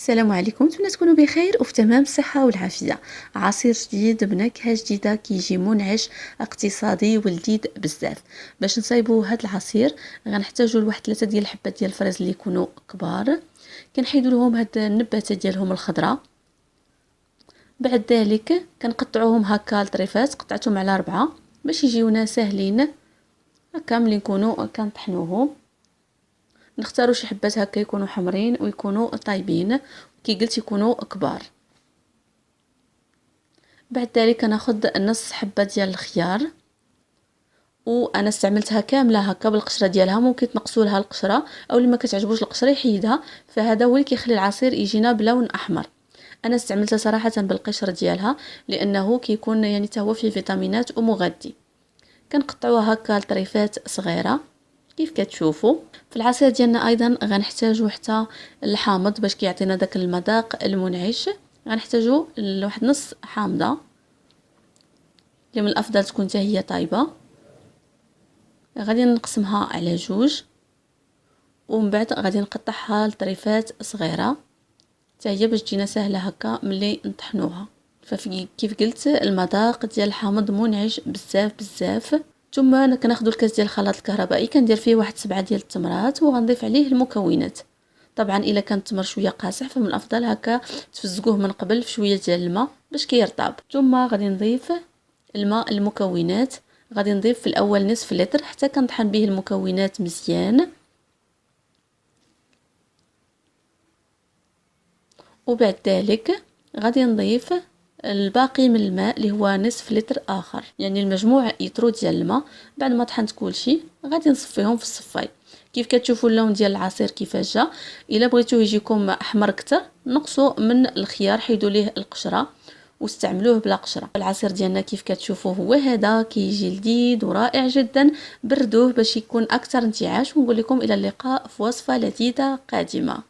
السلام عليكم، نتمنى تكونوا بخير وفي تمام الصحة والعافية. عصير جديد بنكهة جديدة كيجي منعش اقتصادي ولذيذ بزاف. باش نصايبوا هاد العصير غنحتاجوا لواحد 3 ديال الحبات ديال الفريز اللي يكونوا كبار. كنحيدوا لهم هاد النباتات ديالهم الخضراء. بعد ذلك كنقطعوهم هكا لطريفات، قطعتهم على 4 باش يجيونا ساهلين هكا ملي نكونوا كنطحنوهم. نختاروا شي حبات هكا يكونوا حمرين ويكونوا طايبين، كي قلت يكونوا كبار. بعد ذلك ناخذ نص حبه ديال الخيار، وانا استعملتها كامله هكا بالقشره ديالها. ممكن تنقصوا لها القشره، او اللي ما كتعجبوش القشره يحيدها، فهذا هو اللي كيخلي العصير يجينا بلون احمر. انا استعملتها صراحه بالقشره ديالها لانه كيكون يعني حتى هو فيه فيتامينات ومغذي. كنقطعوها هكا لطريفات صغيره كيف كتشوفوا. في العصير ديالنا ايضا غنحتاجو حتى الحامض باش كيعطينا داك المذاق المنعش. غنحتاجو لواحد نص حامضه اللي من الافضل تكون حتى هي طايبه. غادي نقسمها على 2، ومن بعد غادي نقطعها لطريفات صغيره حتى هي باش تجينا سهله هكا ملي نطحنوها. كيف قلت المذاق ديال الحامض منعش بزاف بزاف. ثم كناخذوا الكاس ديال الخلاط الكهربائي، كندير فيه واحد 7 ديال التمرات وغنضيف عليه المكونات. طبعا الا كان التمر شويه قاصح فمن الافضل هكا تفزقوه من قبل في شويه ديال الماء باش كيرطب. ثم غادي نضيف الماء المكونات. غادي نضيف في الاول نصف لتر حتى كنطحن به المكونات مزيان. وبعد ذلك غادي نضيف الباقي من الماء اللي هو نصف لتر اخر، يعني المجموع يترو ديال الماء. بعد ما طحنت كلشي غادي نصفيهم في الصفاي. كيف كتشوفوا اللون ديال العصير كيفاش جا. الا بغيتوه يجيكم احمر اكثر نقصوا من الخيار، حيدوا ليه القشره واستعملوه بلا قشره. العصير ديالنا كيف كتشوفوا هو هذا، كيجي لذيذ ورائع جدا. بردوه باش يكون اكثر انتعاش، ونقول لكم الى اللقاء في وصفه لذيذه قادمه.